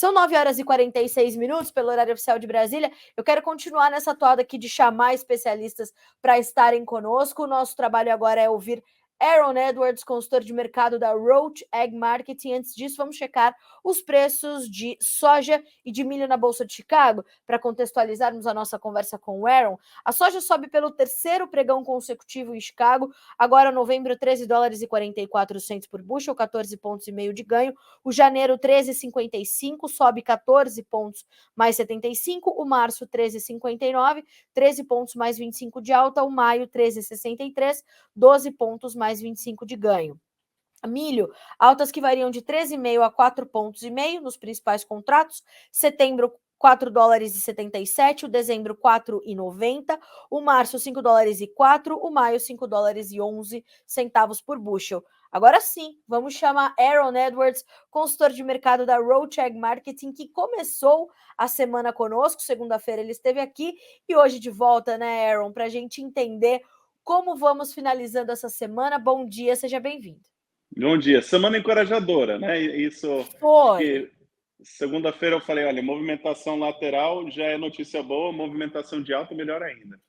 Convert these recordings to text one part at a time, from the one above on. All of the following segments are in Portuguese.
São 9 horas e 46 minutos pelo horário oficial de Brasília. Eu quero continuar nessa toada aqui de chamar especialistas para estarem conosco. O nosso trabalho agora é ouvir Aaron Edwards, consultor de mercado da Roach Ag Marketing. Antes disso, vamos checar os preços de soja e de milho na Bolsa de Chicago. Para contextualizarmos a nossa conversa com o Aaron, a soja sobe pelo terceiro pregão consecutivo em Chicago. Agora, novembro, 13 dólares e 44 centos por bushel, 14,5 pontos de ganho. O janeiro, 13,55, sobe 14 pontos mais 75. O março, 13,59, 13 pontos mais 25 de alta. O maio, 13,63, 12 pontos mais 25 de ganho. Milho, altas que variam de 13,5 a 4,5 pontos nos principais contratos. Setembro, 4 dólares e 77, o dezembro 4,90, o março 5 dólares e 4, o maio 5 dólares e 11 centavos por bushel. Agora sim, vamos chamar Aaron Edwards, consultor de mercado da Roach Ag Marketing, que começou a semana conosco. Segunda-feira ele esteve aqui e hoje de volta, né, Aaron, para a gente entender como vamos finalizando essa semana. Bom dia, seja bem-vindo. Bom dia. Semana encorajadora, né? Isso. Foi. Segunda-feira eu falei, olha, movimentação lateral já é notícia boa, movimentação de alta melhor ainda.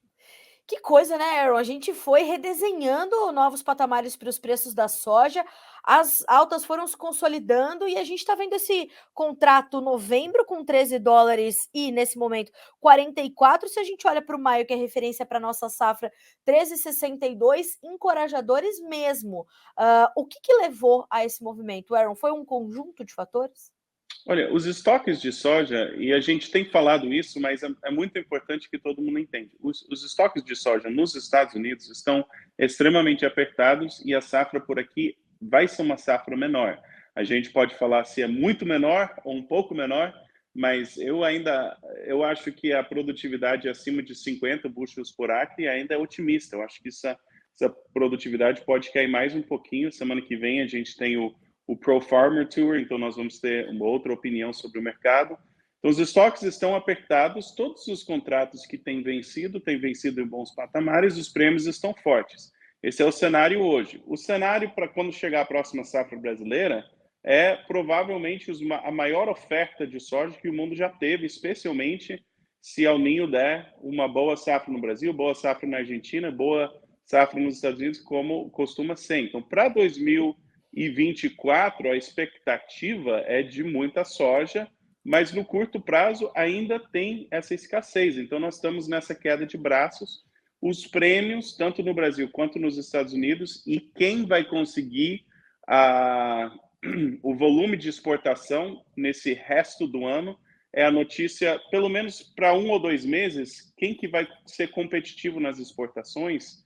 Que coisa, né, Aaron? A gente foi redesenhando novos patamares para os preços da soja, as altas foram se consolidando e a gente está vendo esse contrato novembro com 13 dólares e, nesse momento, 44. Se a gente olha para o maio, que é referência para a nossa safra, 13,62, encorajadores mesmo. O que levou a esse movimento, Aaron? Foi um conjunto de fatores? Olha, os estoques de soja, e a gente tem falado isso, mas é muito importante que todo mundo entenda. Os estoques de soja nos Estados Unidos estão extremamente apertados e a safra por aqui vai ser uma safra menor. A gente pode falar se é muito menor ou um pouco menor, mas eu acho que a produtividade acima de 50 bushels por acre ainda é otimista. Eu acho que essa produtividade pode cair mais um pouquinho. Semana que vem a gente tem o Pro Farmer Tour, então nós vamos ter uma outra opinião sobre o mercado. Então, os estoques estão apertados, todos os contratos que têm vencido em bons patamares, os prêmios estão fortes. Esse é o cenário hoje. O cenário para quando chegar a próxima safra brasileira é provavelmente a maior oferta de soja que o mundo já teve, especialmente se El Niño der uma boa safra no Brasil, boa safra na Argentina, boa safra nos Estados Unidos, como costuma ser. Então, para 2024, a expectativa é de muita soja, mas no curto prazo ainda tem essa escassez. Então, nós estamos nessa queda de braços. Os prêmios, tanto no Brasil quanto nos Estados Unidos, e quem vai conseguir o volume de exportação nesse resto do ano é a notícia, pelo menos para 1 ou 2 meses, quem que vai ser competitivo nas exportações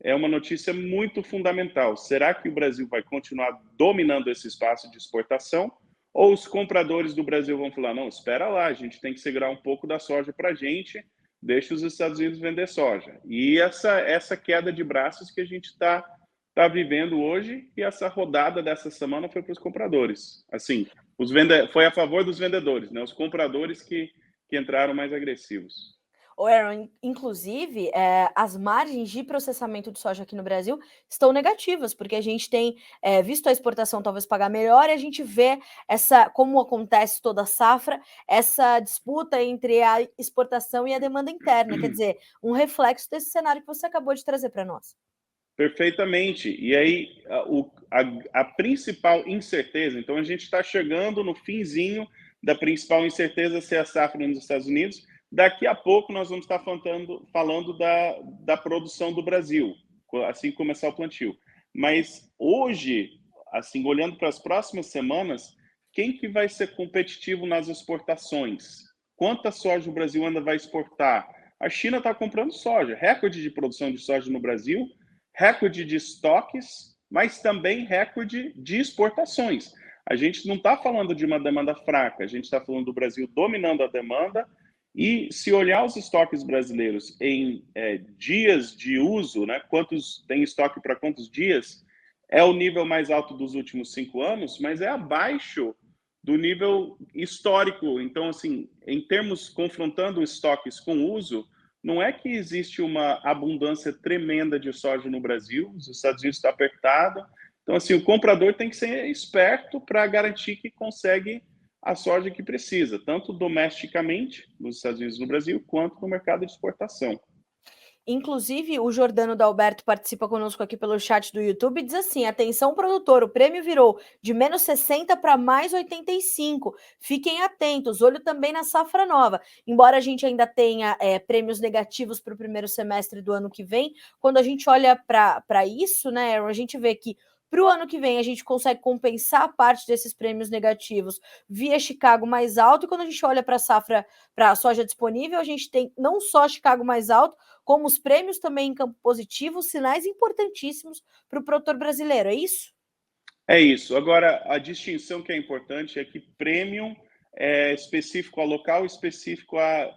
é uma notícia muito fundamental. Será que o Brasil vai continuar dominando esse espaço de exportação? Ou os compradores do Brasil vão falar, não, espera lá, a gente tem que segurar um pouco da soja para a gente, deixa os Estados Unidos vender soja. E essa queda de braços que a gente está vivendo hoje, e essa rodada dessa semana foi para os compradores. Assim, foi a favor dos vendedores, né? Os compradores que entraram mais agressivos. Aaron, inclusive, as margens de processamento de soja aqui no Brasil estão negativas, porque a gente tem visto a exportação talvez pagar melhor, e a gente vê como acontece toda a safra, essa disputa entre a exportação e a demanda interna, quer dizer, um reflexo desse cenário que você acabou de trazer para nós. Perfeitamente. E aí, a principal incerteza, então a gente está chegando no finzinho da principal incerteza ser a safra nos Estados Unidos. Daqui a pouco nós vamos estar falando da produção do Brasil, assim que começar o plantio. Mas hoje, assim, olhando para as próximas semanas, quem que vai ser competitivo nas exportações? Quanta soja o Brasil ainda vai exportar? A China está comprando soja, recorde de produção de soja no Brasil, recorde de estoques, mas também recorde de exportações. A gente não está falando de uma demanda fraca, a gente está falando do Brasil dominando a demanda. E se olhar os estoques brasileiros em dias de uso, né, quantos tem estoque para quantos dias, é o nível mais alto dos últimos 5 anos, mas é abaixo do nível histórico. Então, assim, em termos confrontando estoques com uso, não é que existe uma abundância tremenda de soja no Brasil, os Estados Unidos está apertado. Então, assim, o comprador tem que ser esperto para garantir que consegue a soja que precisa, tanto domesticamente, nos Estados Unidos e no Brasil, quanto no mercado de exportação. Inclusive, o Jordano Dalberto participa conosco aqui pelo chat do YouTube e diz assim: atenção, produtor, o prêmio virou de menos 60 para mais 85. Fiquem atentos, olho também na safra nova. Embora a gente ainda tenha prêmios negativos para o primeiro semestre do ano que vem, quando a gente olha para isso, né, a gente vê que para o ano que vem a gente consegue compensar parte desses prêmios negativos via Chicago mais alto, e quando a gente olha para a safra, para a soja disponível, a gente tem não só Chicago mais alto, como os prêmios também em campo positivo, sinais importantíssimos para o produtor brasileiro, é isso? É isso. Agora, a distinção que é importante é que premium é específico a local, específico a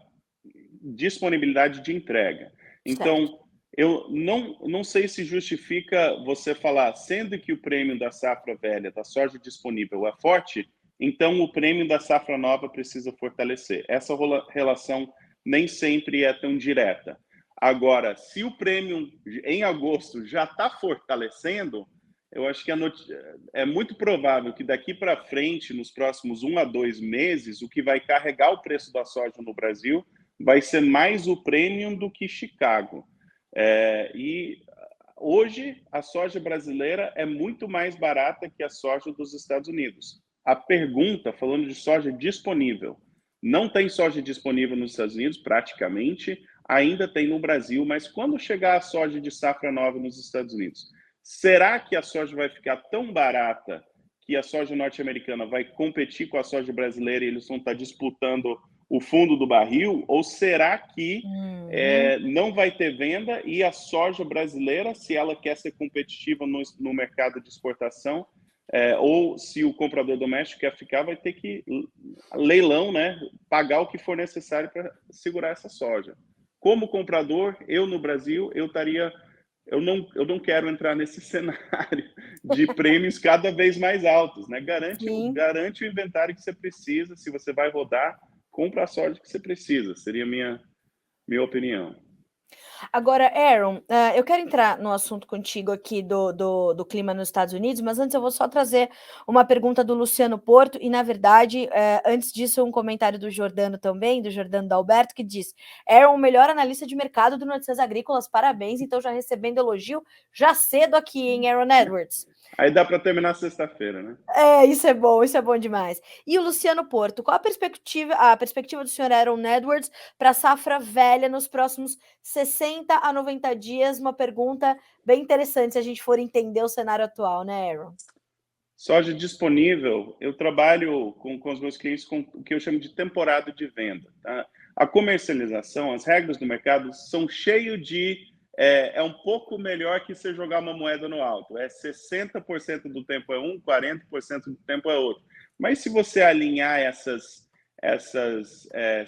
disponibilidade de entrega. Certo. Então, eu não sei se justifica você falar, sendo que o prêmio da safra velha, da soja disponível, é forte, então o prêmio da safra nova precisa fortalecer. Essa relação nem sempre é tão direta. Agora, se o prêmio em agosto já está fortalecendo, eu acho que é muito provável que daqui para frente, nos próximos 1 a 2 meses, o que vai carregar o preço da soja no Brasil vai ser mais o premium do que Chicago. E hoje a soja brasileira é muito mais barata que a soja dos Estados Unidos. A pergunta, falando de soja disponível, não tem soja disponível nos Estados Unidos, praticamente, ainda tem no Brasil, mas quando chegar a soja de safra nova nos Estados Unidos, será que a soja vai ficar tão barata que a soja norte-americana vai competir com a soja brasileira e eles vão estar disputando o fundo do barril? Ou será que não vai ter venda e a soja brasileira, se ela quer ser competitiva no mercado de exportação, ou se o comprador doméstico quer ficar, vai ter que leilão, né, pagar o que for necessário para segurar essa soja. Como comprador, eu no Brasil, eu não quero entrar nesse cenário de prêmios cada vez mais altos, né? Garante o inventário que você precisa. Se você vai rodar, compra a soja que você precisa. Seria a minha opinião. Agora, Aaron, eu quero entrar no assunto contigo aqui do clima nos Estados Unidos, mas antes eu vou só trazer uma pergunta do Luciano Porto, e na verdade, antes disso, um comentário do Jordano também, do Jordano Dalberto, que diz: Aaron, o melhor analista de mercado do Notícias Agrícolas, parabéns, então já recebendo elogio já cedo aqui em Aaron Edwards. Aí dá para terminar sexta-feira, né? Isso é bom demais. E o Luciano Porto, qual a perspectiva do senhor Aaron Edwards para a safra velha nos próximos 60 a 90 dias? Uma pergunta bem interessante se a gente for entender o cenário atual, né, Aaron? Soja disponível, eu trabalho com os meus clientes com o que eu chamo de temporada de venda. Tá? A comercialização, as regras do mercado são cheias de... É um pouco melhor que você jogar uma moeda no alto. 60% do tempo é um, 40% do tempo é outro. Mas se você alinhar essas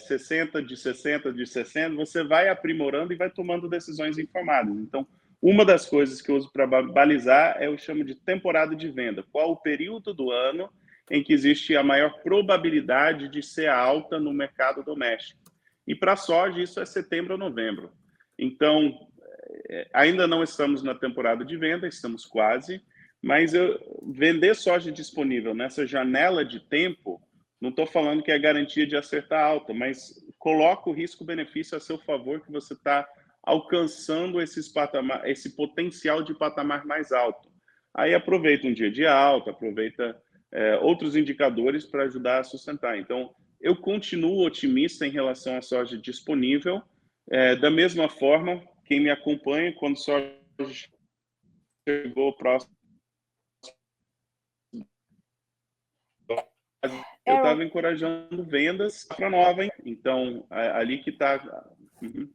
60 de 60 de 60, você vai aprimorando e vai tomando decisões informadas. Então, uma das coisas que eu uso para balizar eu chamo de temporada de venda. Qual o período do ano em que existe a maior probabilidade de ser alta no mercado doméstico? E para a soja, isso é setembro ou novembro. Então, ainda não estamos na temporada de venda, estamos quase, mas vender soja disponível nessa janela de tempo, não estou falando que é garantia de acertar alta, mas coloca o risco-benefício a seu favor, que você está alcançando esse potencial de patamar mais alto. Aí aproveita um dia de alta, aproveita outros indicadores para ajudar a sustentar. Então, eu continuo otimista em relação à soja disponível. Da mesma forma, quem me acompanha, quando soja chegou próximo, eu estava encorajando vendas para nova. Então, ali que está... Uhum.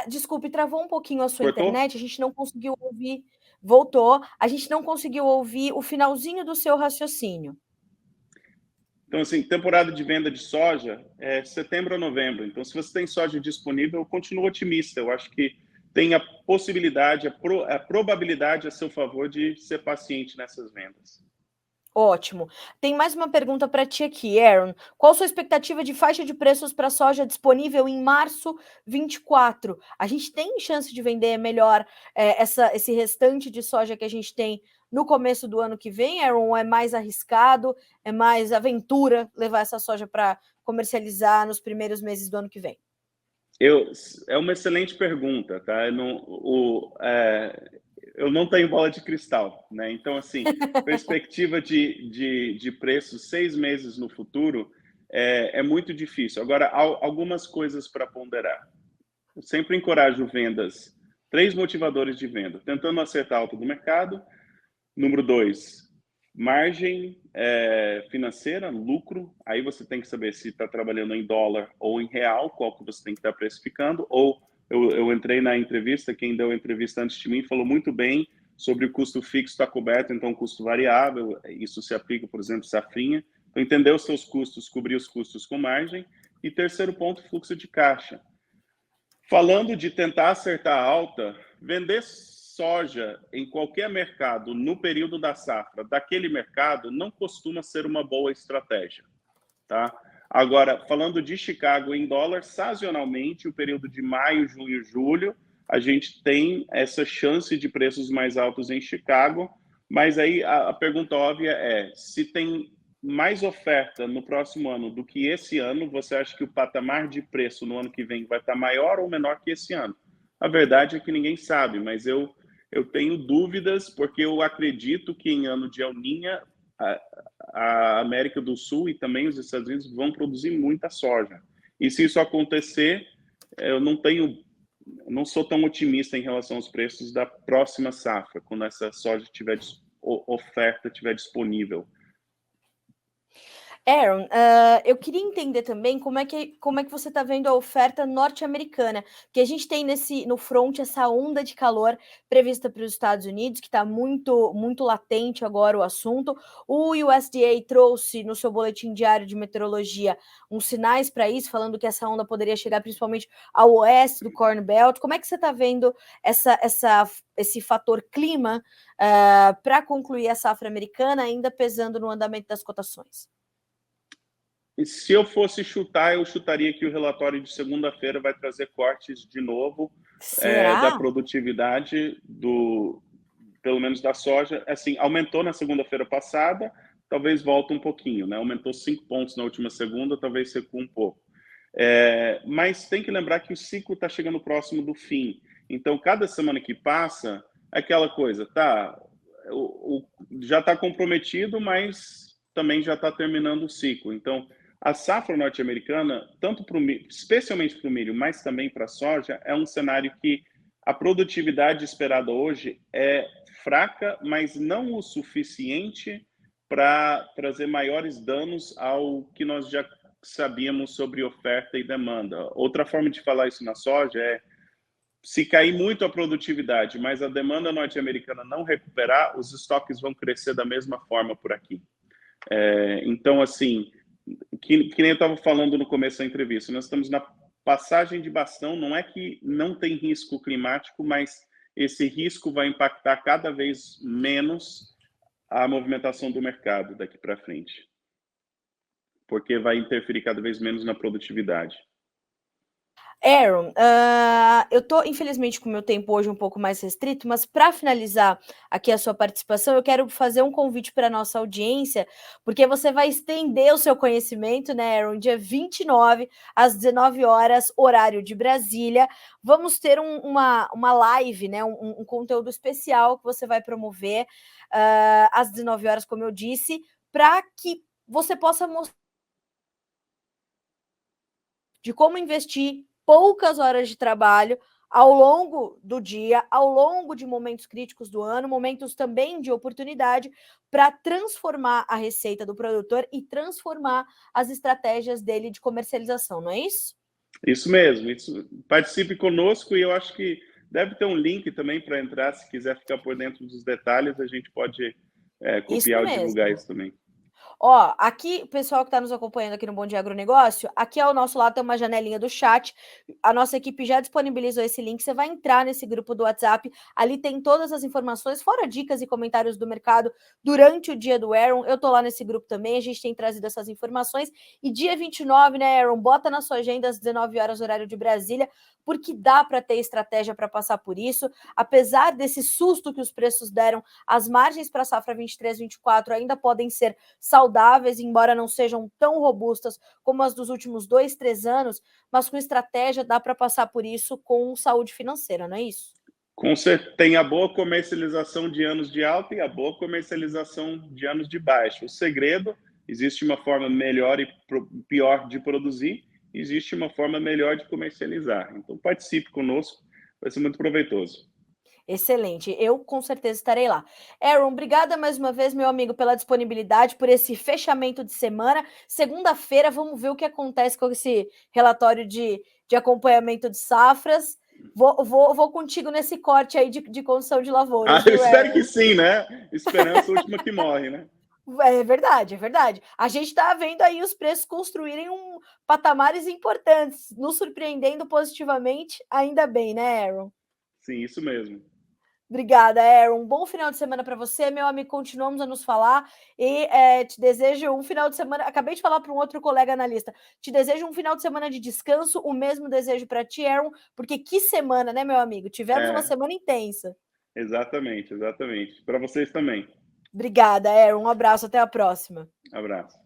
Desculpe, travou um pouquinho a sua Cortou? internet, a gente não conseguiu ouvir. Voltou, a gente não conseguiu ouvir o finalzinho do seu raciocínio. Então, assim, temporada de venda de soja é setembro a novembro. Então, se você tem soja disponível, eu continuo otimista. Eu acho que tem a possibilidade, a probabilidade a seu favor de ser paciente nessas vendas. Ótimo. Tem mais uma pergunta para ti aqui, Aaron. Qual a sua expectativa de faixa de preços para soja disponível em março 24? A gente tem chance de vender melhor esse restante de soja que a gente tem no começo do ano que vem, Aaron? É mais arriscado, é mais aventura levar essa soja para comercializar nos primeiros meses do ano que vem? É uma excelente pergunta, tá? Eu não tenho bola de cristal, né? Então, assim, perspectiva de preço 6 meses no futuro é muito difícil. Agora, algumas coisas para ponderar. Eu sempre encorajo vendas, 3 motivadores de venda, tentando acertar a alta do mercado. Número 2, margem financeira, lucro. Aí você tem que saber se está trabalhando em dólar ou em real, qual que você tem que estar precificando. Ou eu entrei na entrevista, quem deu a entrevista antes de mim falou muito bem sobre o custo fixo está coberto, então custo variável. Isso se aplica, por exemplo, safrinha. Então, entender os seus custos, cobrir os custos com margem. E terceiro ponto, fluxo de caixa. Falando de tentar acertar a alta, vender soja em qualquer mercado no período da safra daquele mercado não costuma ser uma boa estratégia, tá? Agora, falando de Chicago em dólar, sazonalmente, o período de maio, junho, julho, a gente tem essa chance de preços mais altos em Chicago, mas aí a pergunta óbvia é, se tem mais oferta no próximo ano do que esse ano, você acha que o patamar de preço no ano que vem vai estar maior ou menor que esse ano? A verdade é que ninguém sabe, mas eu tenho dúvidas, porque eu acredito que em ano de El Niño, a América do Sul e também os Estados Unidos vão produzir muita soja. E se isso acontecer, eu não sou tão otimista em relação aos preços da próxima safra, quando essa soja oferta estiver disponível. Aaron, eu queria entender também como é que você está vendo a oferta norte-americana, que a gente tem no front essa onda de calor prevista para os Estados Unidos, que está muito, muito latente agora o assunto. O USDA trouxe no seu boletim diário de meteorologia uns sinais para isso, falando que essa onda poderia chegar principalmente ao oeste do Corn Belt. Como é que você está vendo esse fator clima para concluir a safra americana, ainda pesando no andamento das cotações? Se eu fosse chutar, eu chutaria que o relatório de segunda-feira vai trazer cortes de novo da produtividade pelo menos da soja. Assim, aumentou na segunda-feira passada, talvez volte um pouquinho, né? Aumentou 5 pontos na última segunda, talvez recua um pouco. Mas tem que lembrar que o ciclo está chegando próximo do fim. Então, cada semana que passa, é aquela coisa, tá? Já está comprometido, mas também já está terminando o ciclo. Então, a safra norte-americana, especialmente para o milho, mas também para a soja, é um cenário que a produtividade esperada hoje é fraca, mas não o suficiente para trazer maiores danos ao que nós já sabíamos sobre oferta e demanda. Outra forma de falar isso na soja é, se cair muito a produtividade, mas a demanda norte-americana não recuperar, os estoques vão crescer da mesma forma por aqui. Então, assim, que nem eu estava falando no começo da entrevista, nós estamos na passagem de bastão, não é que não tem risco climático, mas esse risco vai impactar cada vez menos a movimentação do mercado daqui para frente, porque vai interferir cada vez menos na produtividade. Aaron, eu estou, infelizmente, com o meu tempo hoje um pouco mais restrito, mas para finalizar aqui a sua participação, eu quero fazer um convite para a nossa audiência, porque você vai estender o seu conhecimento, né, Aaron? Dia 29, às 19 horas, horário de Brasília. Vamos ter uma live, né, um conteúdo especial que você vai promover às 19 horas, como eu disse, para que você possa mostrar de como investir poucas horas de trabalho ao longo do dia, ao longo de momentos críticos do ano, momentos também de oportunidade, para transformar a receita do produtor e transformar as estratégias dele de comercialização, não é isso? Isso mesmo. Participe conosco e eu acho que deve ter um link também para entrar, se quiser ficar por dentro dos detalhes, a gente pode copiar ou divulgar isso também. Ó, aqui, o pessoal que está nos acompanhando aqui no Bom Dia Agronegócio, aqui ao nosso lado tem uma janelinha do chat. A nossa equipe já disponibilizou esse link. Você vai entrar nesse grupo do WhatsApp. Ali tem todas as informações, fora dicas e comentários do mercado durante o dia do Aaron. Eu tô lá nesse grupo também. A gente tem trazido essas informações. E dia 29, né, Aaron? Bota na sua agenda às 19 horas, horário de Brasília, porque dá para ter estratégia para passar por isso. Apesar desse susto que os preços deram, as margens para a safra 23-24 ainda podem ser saudáveis, embora não sejam tão robustas como as dos últimos 2, 3 anos, mas com estratégia dá para passar por isso com saúde financeira, não é isso? Tem a boa comercialização de anos de alta e a boa comercialização de anos de baixa. O segredo, existe uma forma melhor e pior de produzir, existe uma forma melhor de comercializar. Então participe conosco, vai ser muito proveitoso. Excelente, eu com certeza estarei lá. Aaron, obrigada mais uma vez, meu amigo, pela disponibilidade, por esse fechamento de semana. Segunda-feira, vamos ver o que acontece com esse relatório de acompanhamento de safras. Vou contigo nesse corte aí de condição de lavouras, Eu viu, espero que Aaron? sim, né? Esperança última que morre, né? É verdade, é verdade. A gente está vendo aí os preços construírem patamares importantes, nos surpreendendo positivamente, ainda bem, né, Aaron? Sim, isso mesmo. Obrigada, Aaron. Um bom final de semana para você, meu amigo. Continuamos a nos falar e te desejo um final de semana. Acabei de falar para um outro colega analista. Te desejo um final de semana de descanso. O mesmo desejo para ti, Aaron, porque que semana, né, meu amigo? Tivemos uma semana intensa. Exatamente, exatamente. Para vocês também. Obrigada, Aaron. Um abraço. Até a próxima. Abraço.